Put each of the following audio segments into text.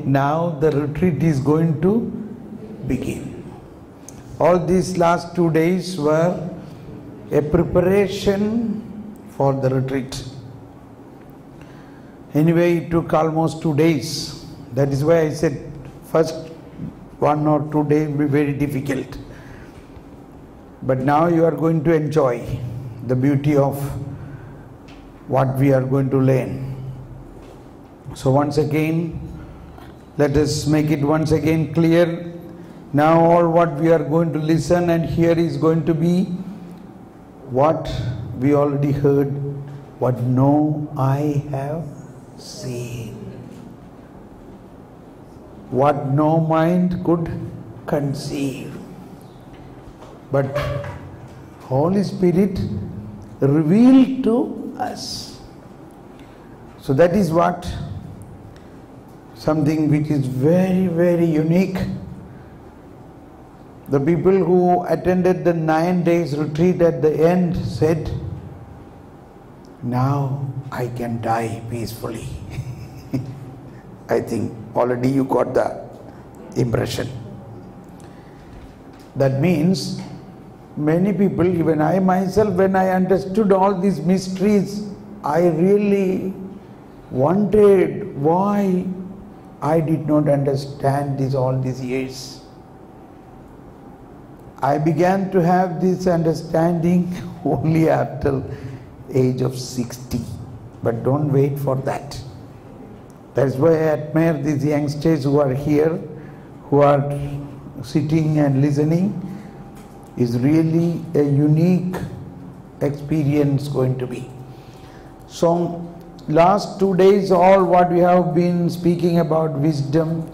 Now the retreat is going to begin. All these last 2 days were a preparation for the retreat. Anyway, it took almost 2 days. That is why I said first 1 or 2 days will be very difficult. But now you are going to enjoy the beauty of what we are going to learn. So once again, let us make it once again clear. Now all what we are going to listen and hear is going to be what we already heard, what no eye have seen, what no mind could conceive. But Holy Spirit revealed to us. So that is what something which is very, very unique. The people who attended the 9 days retreat at the end said, now I can die peacefully. I think already you got the impression. That means many people, even I myself, when I understood all these mysteries, I really wondered why I did not understand this all these years. I began to have this understanding only after age of 60. But don't wait for that. That's why I admire these youngsters who are here, who are sitting and listening. Is really a unique experience going to be. So last 2 days, all what we have been speaking about wisdom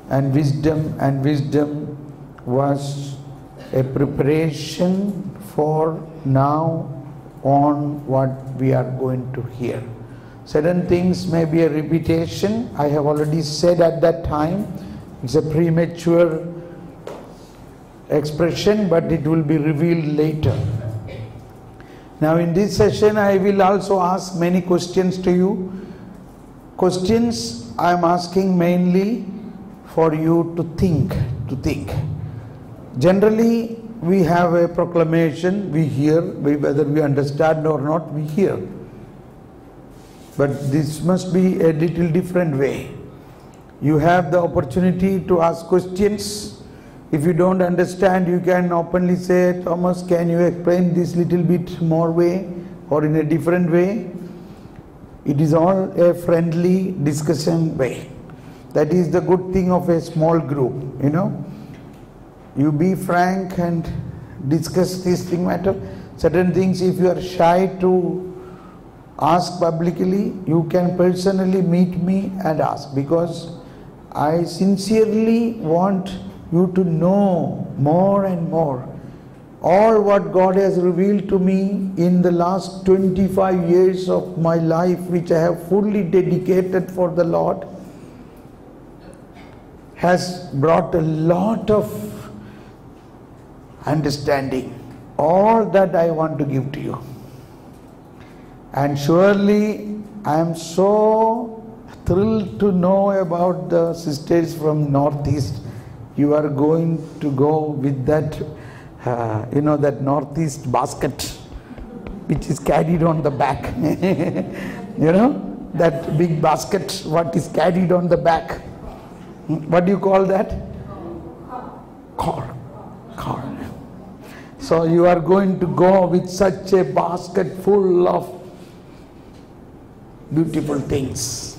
and wisdom and wisdom was a preparation for now on what we are going to hear. Certain things may be a repetition. I have already said at that time, it's a premature expression, but it will be revealed later. Now in this session I will also ask many questions to you. Questions I am asking mainly for you to think. Generally we have a proclamation, we hear, whether we understand or not, we hear. But this must be a little different way. You have the opportunity to ask questions. If you don't understand, you can openly say, Thomas, can you explain this little bit more way or in a different way? It is all a friendly discussion way. That is the good thing of a small group, you know. You be frank and discuss this thing matter. Certain things, if you are shy to ask publicly, you can personally meet me and ask, because I sincerely want you to know more and more all what God has revealed to me in the last 25 years of my life, which I have fully dedicated for the Lord, has brought a lot of understanding. All that I want to give to you. And surely I am so thrilled to know about the sisters from Northeast. You are going to go with that, that Northeast basket, which is carried on the back. That big basket, what is carried on the back. What do you call that? Car. So you are going to go with such a basket full of beautiful things.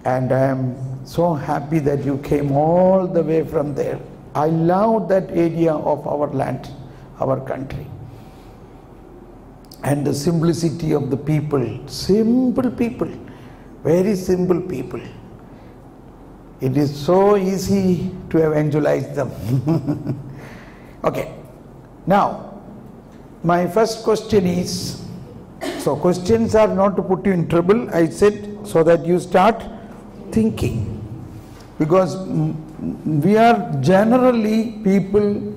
And I am so happy that you came all the way from there. I love that area of our land, our country. And the simplicity of the people, simple people, very simple people. It is so easy to evangelize them. Okay, now my first question is, so questions are not to put you in trouble, I said, so that you start thinking. Because we are generally people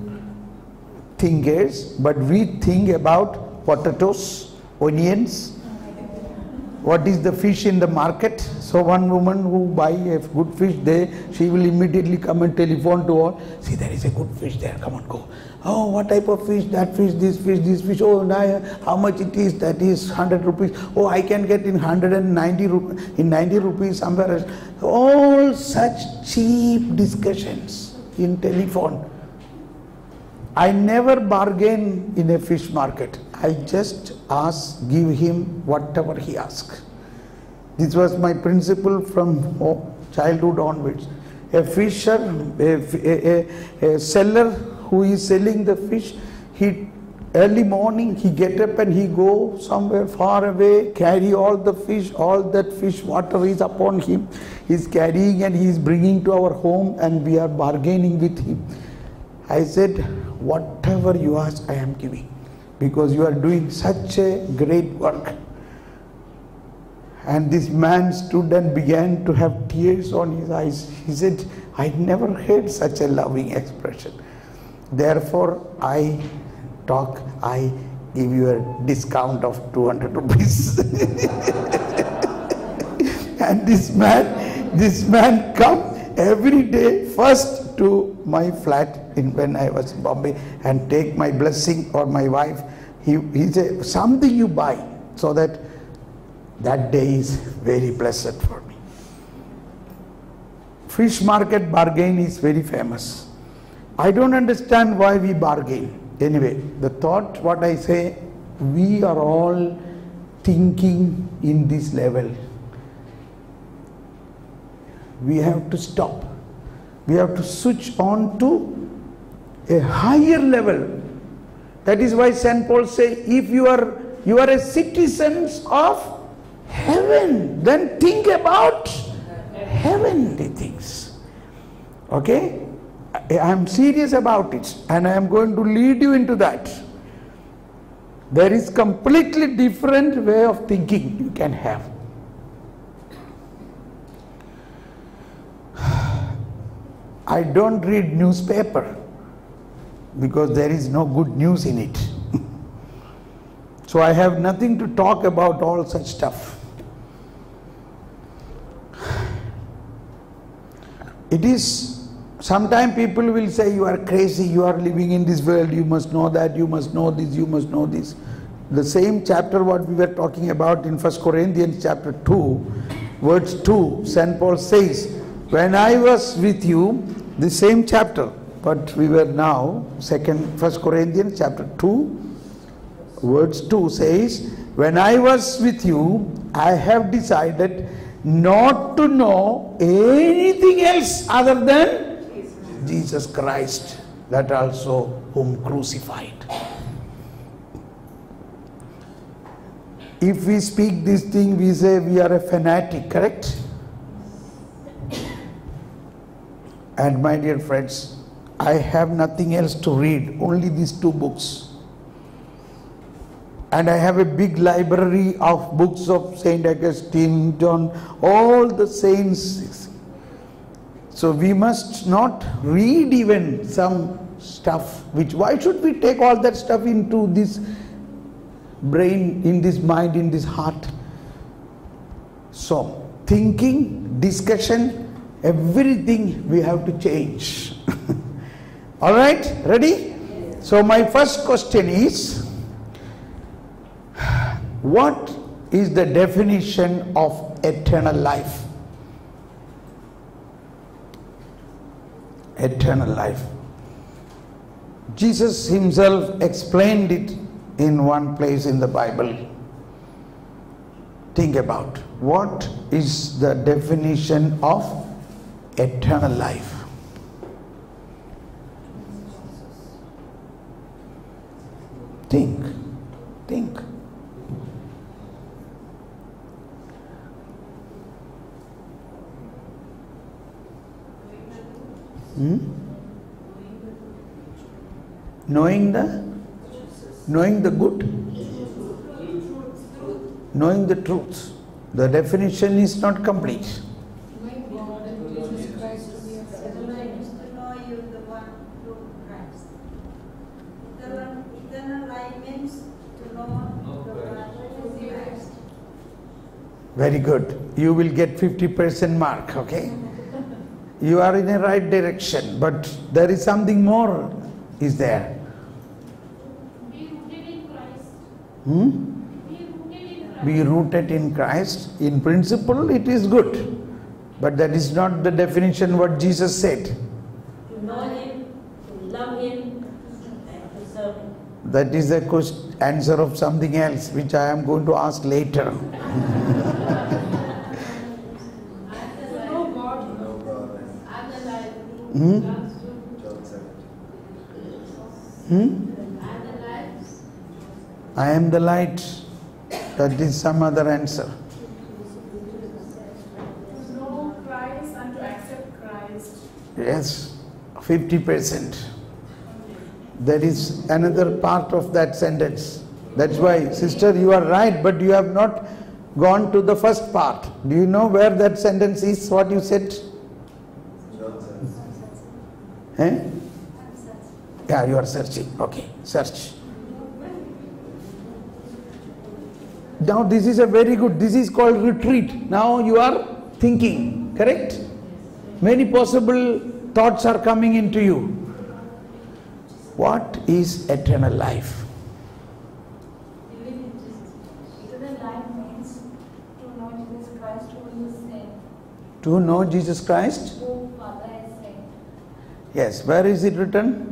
thinkers, but we think about potatoes, onions, what is the fish in the market. So one woman who buy a good fish there, she will immediately come and telephone to all. See, there is a good fish there. Come on, go. Oh, what type of fish? That fish, this fish, this fish. Oh, now how much it is? That is 100 rupees. Oh, I can get in 190 rupees, in 90 rupees somewhere else. All such cheap discussions in telephone. I never bargain in a fish market. I just ask, give him whatever he asks. This was my principle from childhood onwards. A fisher, a seller who is selling the fish, he early morning he get up and he go somewhere far away, carry all the fish, all that fish water is upon him. He is carrying and he is bringing to our home and we are bargaining with him. I said, whatever you ask, I am giving, because you are doing such a great work. And this man stood and began to have tears on his eyes. He said, I never heard such a loving expression. Therefore, I give you a discount of 200 rupees. And this man come every day first to my flat when I was in Bombay and take my blessing, or my wife. He said, something you buy, so that day is very blessed for me. Fish market bargain is very famous. I don't understand why we bargain. Anyway, the thought, what I say, we are all thinking in this level. We have to stop. We have to switch on to a higher level. That is why St. Paul says, if you are a citizen of heaven, then think about heavenly things. Okay? I am serious about it, and I am going to lead you into that. There is completely different way of thinking you can have. I don't read newspaper because there is no good news in it. So I have nothing to talk about all such stuff. It is, sometimes people will say, you are crazy, you are living in this world, you must know that, you must know this, you must know this. The same chapter what we were talking about in 1 Corinthians chapter 2, verse 2, St. Paul says, when I was with you, the same chapter, but we were now, 1 Corinthians chapter 2, verse 2 says, when I was with you, I have decided not to know anything else other than Jesus Christ, that also whom crucified. If we speak this thing, we say we are a fanatic, correct? And my dear friends, I have nothing else to read, only these two books. And I have a big library of books of St. Augustine, John, all the saints. So we must not read even some stuff, which, why should we take all that stuff into this brain, in this mind, in this heart? So, thinking, discussion, everything we have to change. All right, ready? So my first question is, what is the definition of eternal life? Eternal life. Jesus himself explained it in one place in the Bible. Think about, what is the definition of eternal life? Think. Knowing the good, knowing the truth. The definition is not complete. Very good. You will get 50% mark, okay? You are in the right direction, but there is something more, is there? Be rooted in Christ. Hmm? Be rooted in Christ. Be rooted in Christ. In principle, it is good. But that is not the definition what Jesus said. To know Him, to love Him, and to serve Him. That is the answer of something else, which I am going to ask later. To know God. I'm the life. Hmm? Hmm? I'm the life. I am the light. That is some other answer. To know Christ and to accept Christ. Yes, 50%. That is another part of that sentence. That's why, sister, you are right, but you have not gone to the first part. Do you know where that sentence is, what you said? Eh? Yeah, you are searching. Okay, search. Now this is a very good, this is called retreat. Now you are thinking, correct? Many possible thoughts are coming into you. What is eternal life? Eternal life means to know Jesus Christ who is sent, To know Jesus Christ? who Father has sent. Yes, where is it written?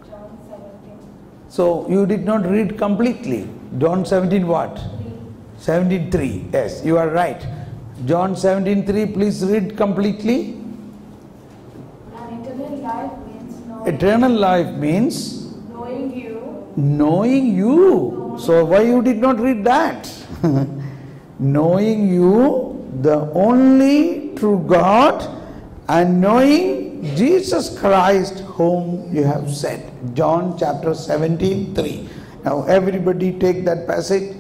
John 17. So you did not read completely. John 17 what? 17:3. Yes, you are right. John 17:3, please read completely. And eternal life means knowing, Eternal life means knowing you, knowing you. So why you did not read that? Knowing you, the only true God, and knowing Jesus Christ whom you have sent. John chapter 17:3. Now everybody take that passage.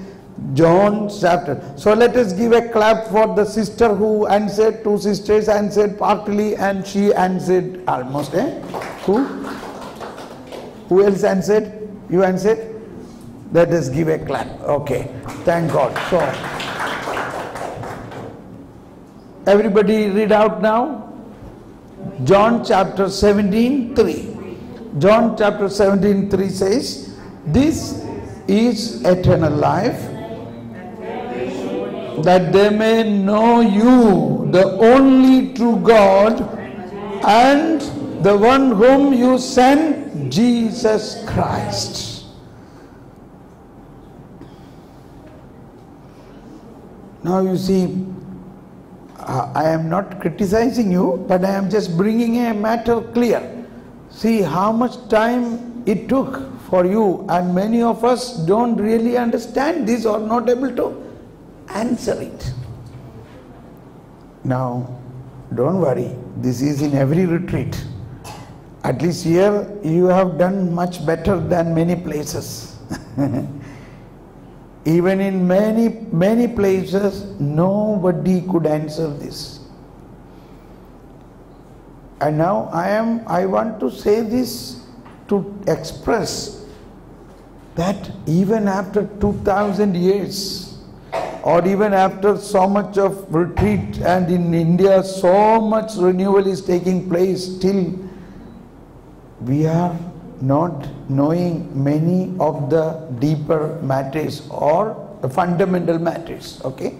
John chapter. So let us give a clap for the sister who answered. Two sisters answered partly and she answered almost. Who? Who else answered? You answered? Let us give a clap. Okay. Thank God. So everybody read out now. John chapter 17:3. John chapter 17:3 says, "This is eternal life, that they may know you, the only true God, and the one whom you sent, Jesus Christ." Now you see, I am not criticizing you, but I am just bringing a matter clear. See how much time it took for you, and many of us don't really understand this or not able to answer it. Now, don't worry, this is in every retreat. At least here you have done much better than many places. Even in many places, nobody could answer this. And now I want to say this to express that even after 2000 years, or even after so much of retreat, and in India so much renewal is taking place, still we are not knowing many of the deeper matters or the fundamental matters. Okay.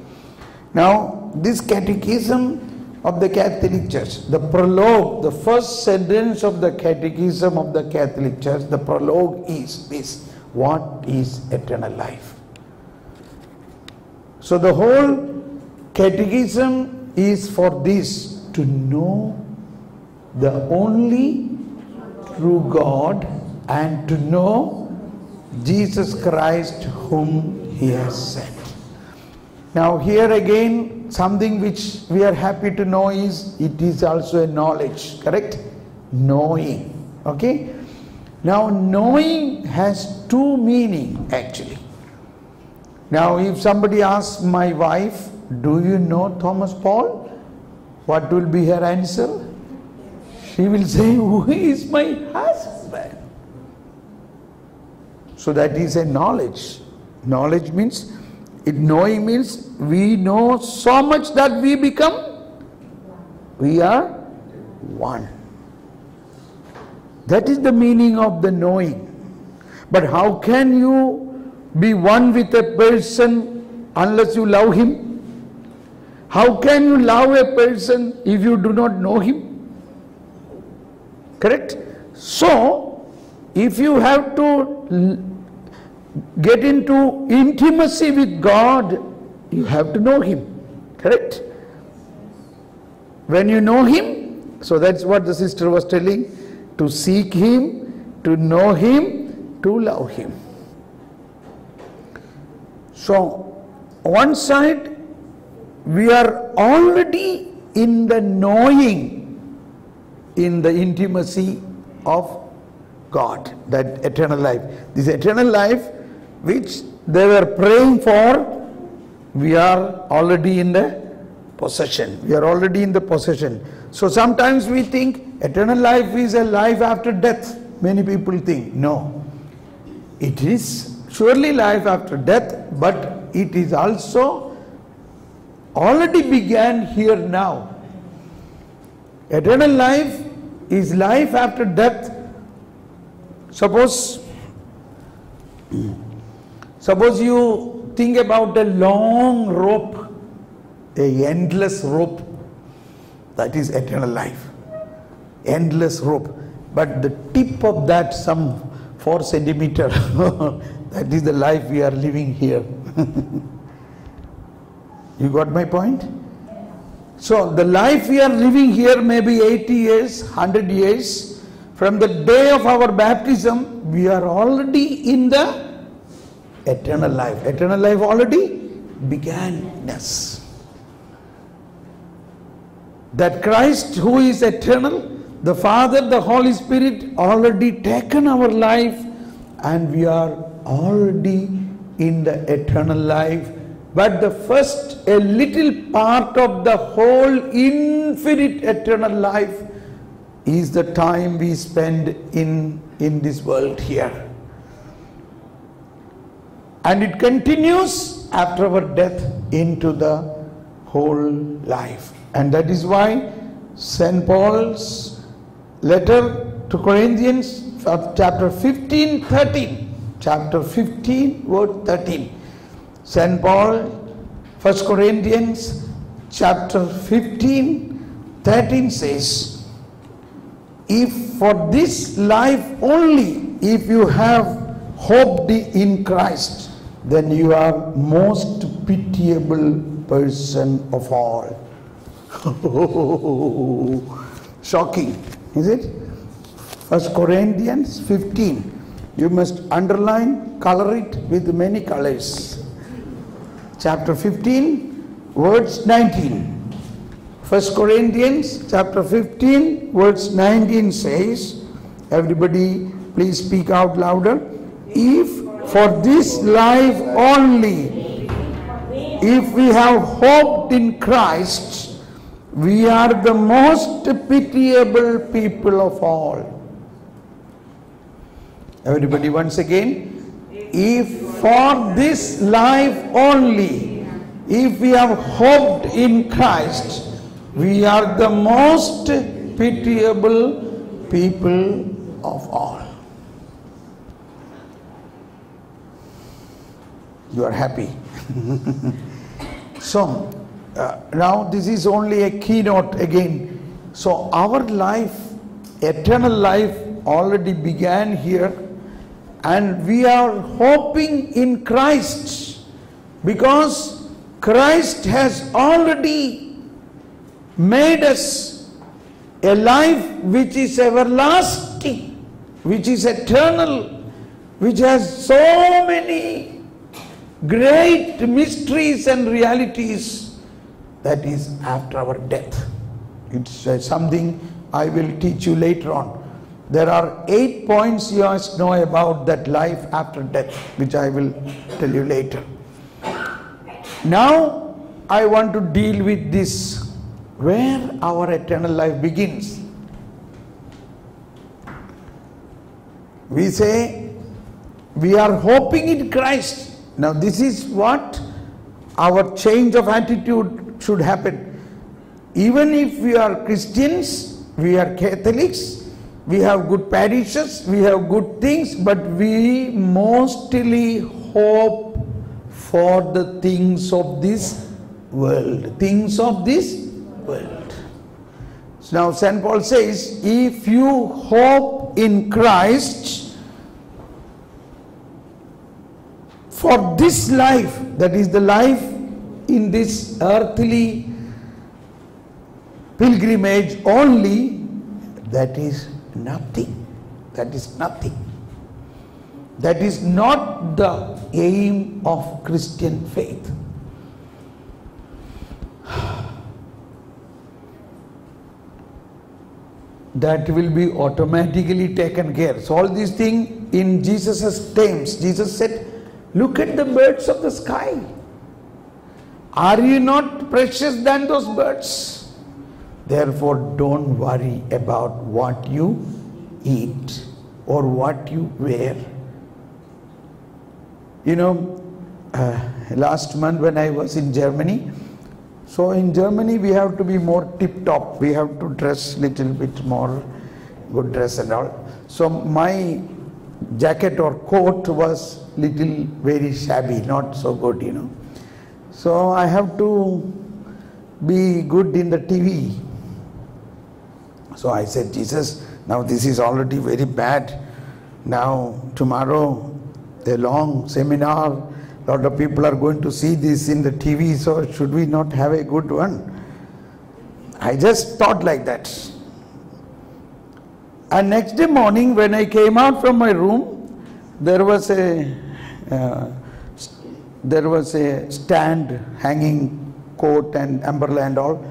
Now this catechism of the Catholic Church, the prologue, the first sentence of the catechism of the Catholic Church, the prologue is this: what is eternal life? So the whole catechism is for this, to know the only true God and to know Jesus Christ whom He has sent. Now here again, something which we are happy to know is, it is also a knowledge, correct? Knowing, okay? Now knowing has two meanings actually. Now if somebody asks my wife, do you know Thomas Paul? What will be her answer? She will say, who is my husband? So that is a knowledge. Knowledge means Knowing means we know so much that we are one. That is the meaning of the knowing. But how can you be one with a person unless you love him? How can you love a person if you do not know him? Correct? So, if you have to get into intimacy with God, you have to know him. Correct? When you know him, so that's what the sister was telling, to seek him, to know him, to love him. So, one side, we are already in the knowing, in the intimacy of God, that eternal life. This eternal life which they were praying for, we are already in the possession. We are already in the possession. So sometimes we think eternal life is a life after death. Many people think, no. It is surely life after death, but it is also already began here now. Eternal life is life after death. Suppose you think about a long rope, a endless rope, that is eternal life. Endless rope. But the tip of that, some 4 centimeters, that is the life we are living here. You got my point? So the life we are living here may be 80 years, 100 years. From the day of our baptism, we are already in the eternal life. Eternal life already began in us. That Christ who is eternal, the Father, the Holy Spirit already taken our life, and we are already in the eternal life. But the first, a little part of the whole infinite eternal life is the time we spend in this world here. And it continues after our death into the whole life. And that is why St. Paul's letter to Corinthians, chapter 15, 13. Chapter 15, verse 13. St. Paul, 1 Corinthians, chapter 15, 13 says, if for this life only, if you have hope in Christ, then you are most pitiable person of all. Shocking, is it? 1 Corinthians 15. You must underline, color it with many colors. Chapter 15, verse 19. 1 Corinthians chapter 15, verse 19 says, everybody please speak out louder. If for this life only, if we have hoped in Christ, we are the most pitiable people of all. Everybody once again. If for this life only, if we have hoped in Christ, we are the most pitiable people of all. You are happy. So, now this is only a keynote again. So our life, eternal life, already began here, and we are hoping in Christ, because Christ has already made us a life which is everlasting, which is eternal, which has so many great mysteries and realities, that is after our death. It's something I will teach you later on. There are 8 points you must know about that life after death, which I will tell you later. Now I want to deal with this, where our eternal life begins. We say we are hoping in Christ. Now this is what our change of attitude should happen. Even if we are Christians, we are Catholics, we have good parishes, we have good things, but we mostly hope for the things of this world. Things of this world. So now St. Paul says, if you hope in Christ for this life, that is the life in this earthly pilgrimage only, that is nothing. That is nothing. That is not the aim of Christian faith. That will be automatically taken care. So all these things in Jesus' terms. Jesus said, look at the birds of the sky. Are you not precious than those birds? Therefore, don't worry about what you eat or what you wear. You know, last month when I was in Germany, so in Germany we have to be more tip-top. We have to dress little bit more good dress and all. So my jacket or coat was little very shabby, not so good, you know. So I have to be good in the TV. So I said, Jesus, now this is already very bad. Now tomorrow a long seminar, lot of people are going to see this in the TV, so should we not have a good one? I just thought like that. And next day morning when I came out from my room, there was a stand hanging coat and umbrella and all.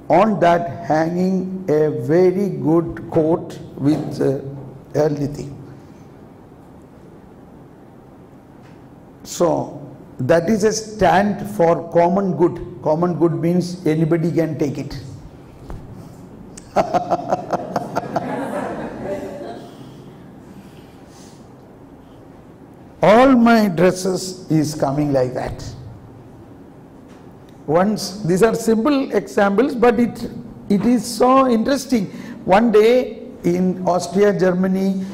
On that hanging a very good coat with everything. So that is a stand for common good. Common good means anybody can take it. All my dresses is coming like that. Once, these are simple examples, but it is so interesting. One day in Austria, Germany,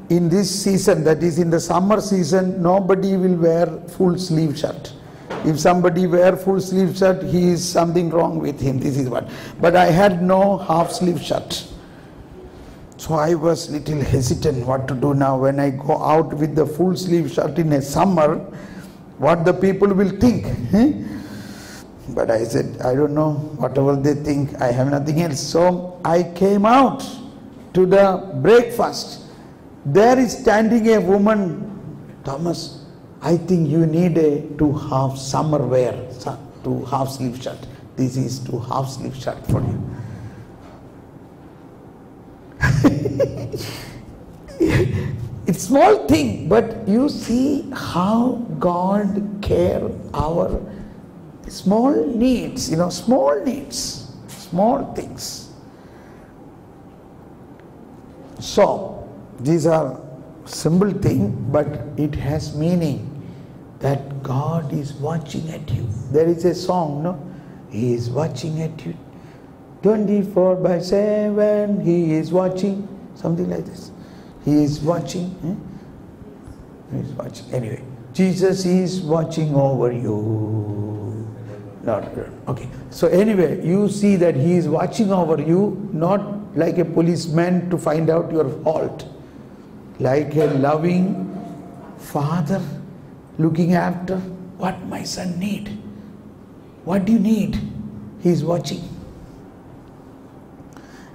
in this season, that is in the summer season, nobody will wear full sleeve shirt. If somebody wear full sleeve shirt, he is something wrong with him. This is what. But I had no half sleeve shirt. So I was little hesitant what to do now when I go out with the full sleeve shirt in a summer, what the people will think. But I said, I don't know, whatever they think, I have nothing else. So I came out to the breakfast. There is standing a woman, Thomas, I think you need to have summer wear, to half sleeve shirt. This is to half sleeve shirt for you. It's small thing, but you see how God care our small needs, you know, small needs, small things. So these are simple things, but it has meaning that God is watching at you. There is a song, no? He is watching at you. 24/7, He is watching, something like this. He is watching. He is watching. Anyway, Jesus is watching over you. Not okay. So anyway, you see that He is watching over you, not like a policeman to find out your fault, like a loving father looking after what my son need. What do you need? He is watching.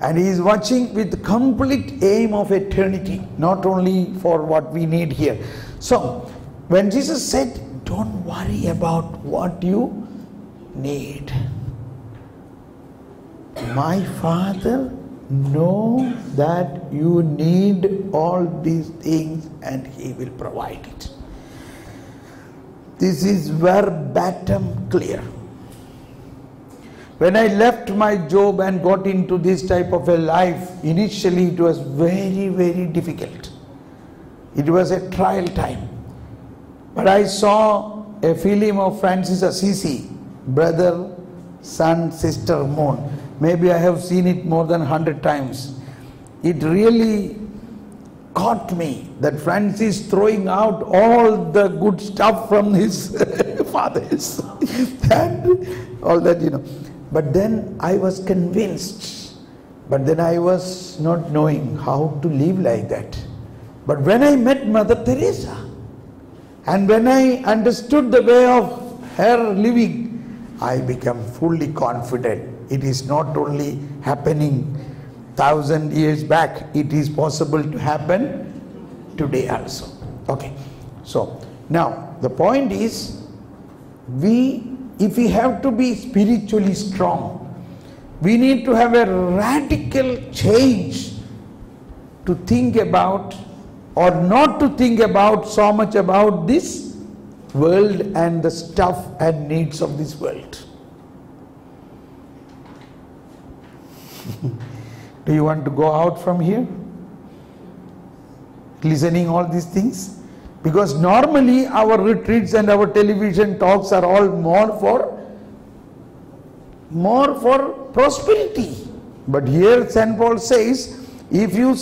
And He is watching with complete aim of eternity, not only for what we need here. So, when Jesus said, don't worry about what you need. My Father knows that you need all these things and He will provide it. This is verbatim clear. When I left my job and got into this type of a life, initially it was very, very difficult. It was a trial time. But I saw a film of Francis Assisi brother, sun, sister, moon. Maybe I have seen it more than 100 times. It really caught me that Francis throwing out all the good stuff from his fathers and all that, you know. But then I was convinced, but then I was not knowing how to live like that. But when I met Mother Teresa, and when I understood the way of her living, I became fully confident. It is not only happening 1,000 years back, it is possible to happen today also. Okay, so now the point is, if we have to be spiritually strong, we need to have a radical change to think about, or not to think about so much about this world and the stuff and needs of this world. Do you want to go out from here listening all these things? Because normally our retreats and our television talks are all more for prosperity. But here St. Paul says, if you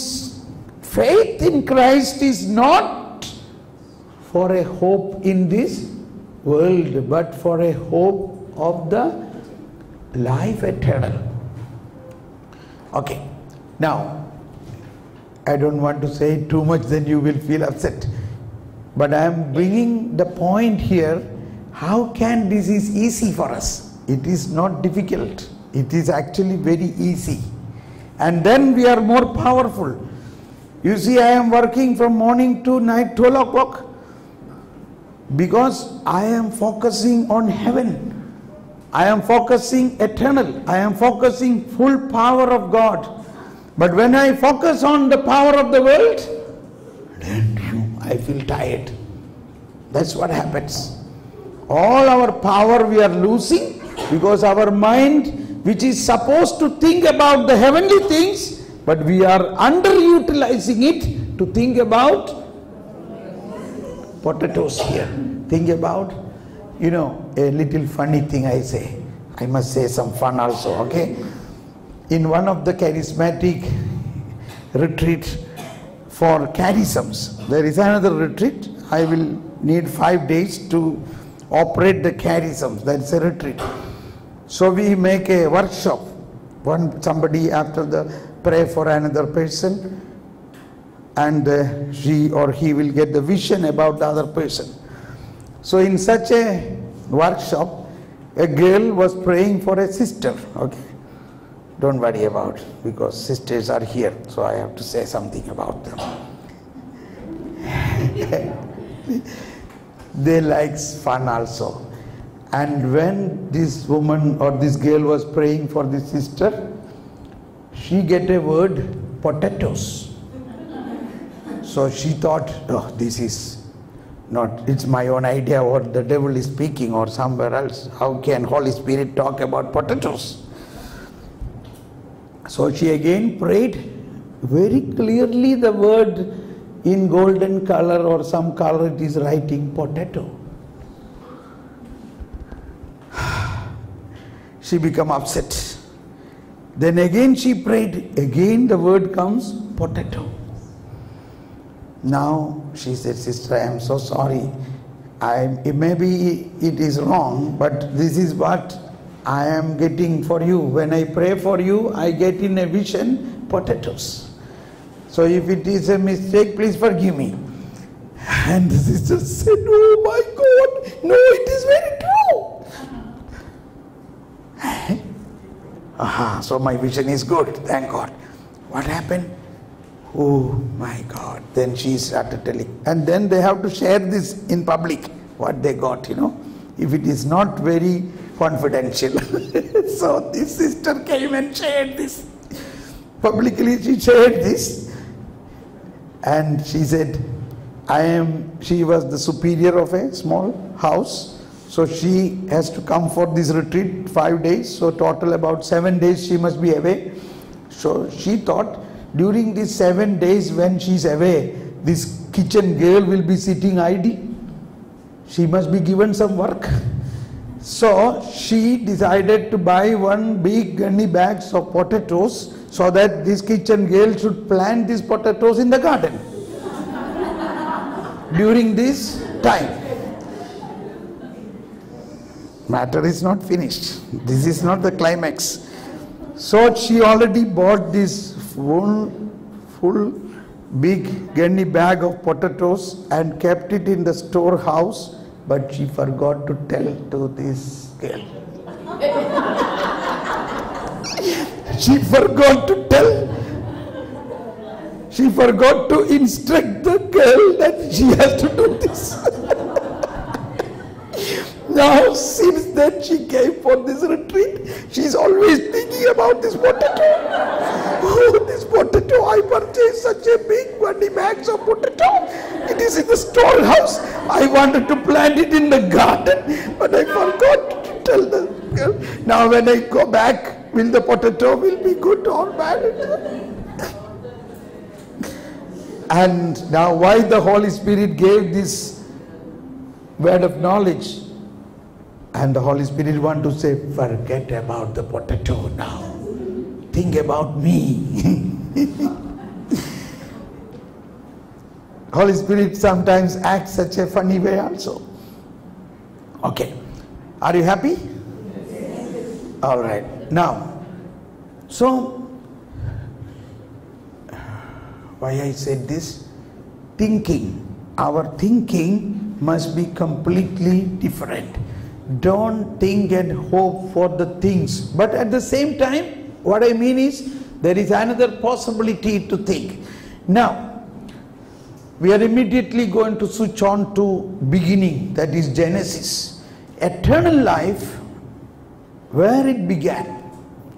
faith in Christ is not for a hope in this world, but for a hope of the life eternal. Okay, now I don't want to say too much, then you will feel upset. But I am bringing the point here, how can this is easy for us? It is not difficult. It is actually very easy. And then we are more powerful. You see, I am working from morning to night, 12 o'clock, because I am focusing on heaven. I am focusing eternal. I am focusing full power of God. But when I focus on the power of the world, then I feel tired. That's what happens. All our power we are losing because our mind, which is supposed to think about the heavenly things, but we are underutilizing it to think about potatoes here. Think about, you know, a little funny thing I say. I must say some fun also, okay? In one of the charismatic retreat for charisms, there is another retreat. I will need 5 days to operate the charisms. That's a retreat. So we make a workshop. Somebody after the pray for another person, and she or he will get the vision about the other person. So in such a workshop, a girl was praying for a sister. Okay, don't worry about it, because sisters are here, so I have to say something about them. They like fun also. And when this woman or this girl was praying for this sister, she get a word, potatoes. So she thought, oh, this is not, it's my own idea, or the devil is speaking, or somewhere else. How can Holy Spirit talk about potatoes? So she again prayed very clearly the word in golden color or some color, it is writing potato. She became upset. Then again she prayed, again the word comes potato. Now she said, sister, I am so sorry. Maybe it is wrong, but this is what I am getting for you. When I pray for you, I get in a vision potatoes. So if it is a mistake, please forgive me. And the sister said, oh my God, no, it is very true. Aha, so my vision is good, thank God. What happened? Oh my God. Then she started telling. And then they have to share this in public, what they got, you know, if it is not very confidential. So this sister came and shared this. Publicly she shared this. And she said, she was the superior of a small house. So she has to come for this retreat 5 days. So total about 7 days she must be away. So she thought during these 7 days when she's away, this kitchen girl will be sitting idle. She must be given some work. So she decided to buy one big gunny bags of potatoes so that this kitchen girl should plant these potatoes in the garden during this time. Matter is not finished. This is not the climax. So she already bought this full big gunny bag of potatoes and kept it in the storehouse, but she forgot to tell to this girl. She forgot to tell. She forgot to instruct the girl that she has to do this. Now, since then she came for this retreat, she's always thinking about this potato. Oh, this potato, I purchased such a big gunny bags of potato. It is in the storehouse. I wanted to plant it in the garden, but I forgot to tell the girl. Now when I go back, will the potato will be good or bad? And now why the Holy Spirit gave this word of knowledge? And the Holy Spirit want to say, forget about the potato now. Think about me. Holy Spirit sometimes acts such a funny way also. Okay. Are you happy? Yes. All right. Now, so, why I said this? Thinking. Our thinking must be completely different. Don't think and hope for the things, but at the same time, what I mean is there is another possibility to think. Now we are immediately going to switch on to beginning, that is Genesis. Eternal life, where it began,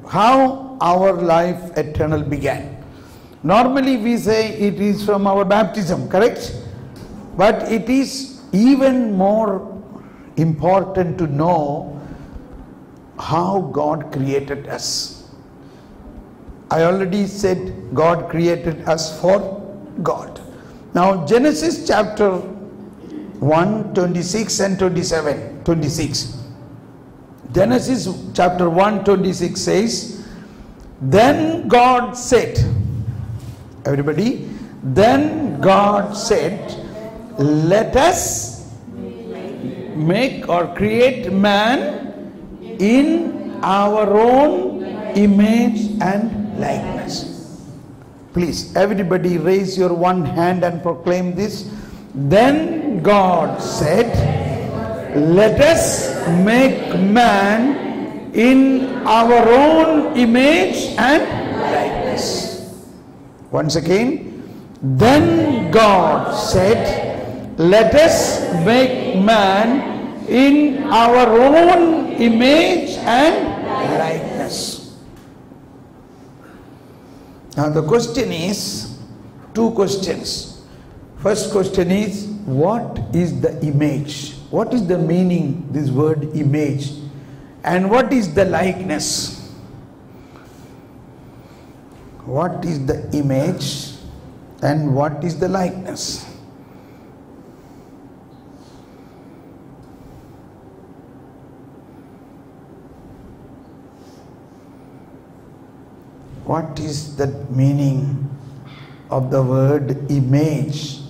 how our life eternal began. Normally we say it is from our baptism, correct? But it is even more important to know how God created us. I already said God created us for God. Now Genesis chapter 1, 26 and 26. Genesis chapter 1, 26 says, then God said, everybody, then God said, let us make or create man in our own image and likeness. Please, everybody raise your one hand and proclaim this. Then God said, let us make man in our own image and likeness. Once again, then God said, let us make man in our own image and likeness. Now the question is, two questions. First question is, what is the image? What is the meaning, this word image? And what is the likeness? What is the image and what is the likeness? What is the meaning of the word image?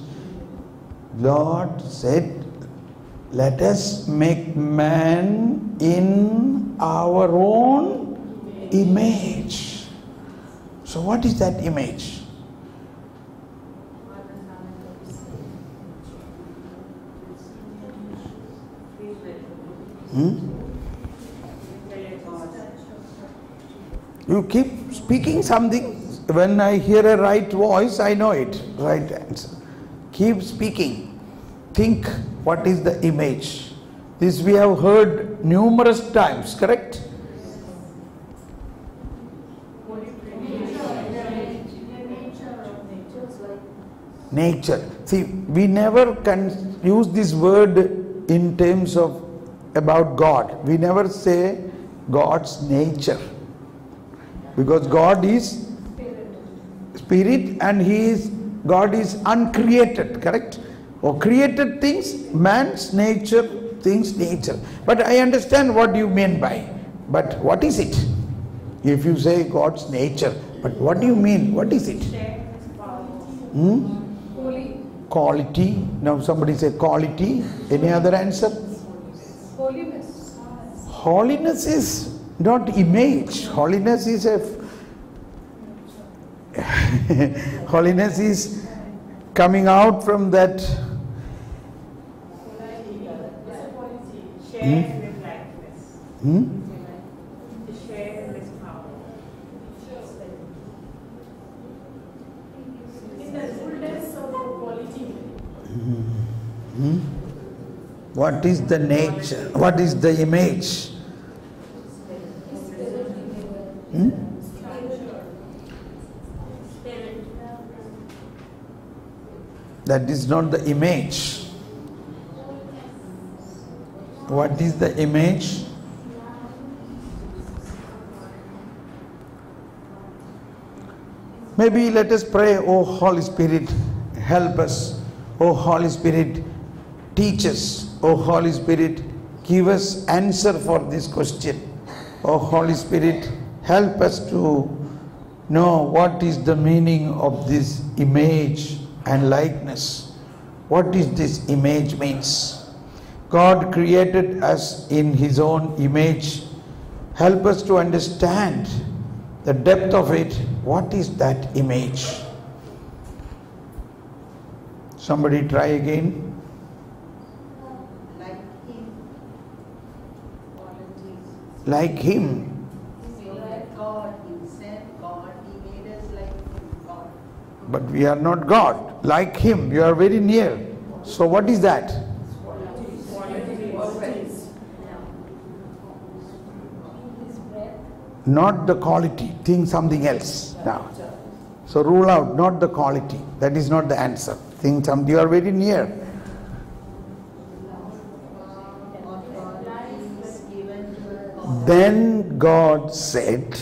Lord said, let us make man in our own image. So what is that image? You keep speaking something. When I hear a right voice, I know it. Right answer. Keep speaking. Think, what is the image? This we have heard numerous times, correct? Nature. See, we never can use this word in terms of about God. We never say God's nature. Because God is spirit and God is uncreated, correct? Or created things, man's nature, things nature. But I understand what you mean by. But what is it? If you say God's nature, but what do you mean? What is it? Holy. Quality. Now somebody say quality. Any other answer? Holiness. Holiness is not image. Holiness is a holiness is coming out from that. Share with likeness. Share with power. In the fullness of quality. What is the nature? What is the image? Spirit. That is not the image. What is the image? Maybe let us pray, oh Holy Spirit, help us. Oh Holy Spirit, teach us. Oh Holy Spirit, give us answer for this question. Oh Holy Spirit, help us to know what is the meaning of this image and likeness. What is this image means? God created us in His own image. Help us to understand the depth of it. What is that image? Somebody try again. Like Him. Qualities. Like Him. Like God. Himself, God. He made us like Him, God. But we are not God. Like Him, you are very near. So what is that? Qualities. His breath. Not the quality. Think something else now. So rule out, not the quality. That is not the answer. Think something. You are very near. Authority is given to God. Then God said,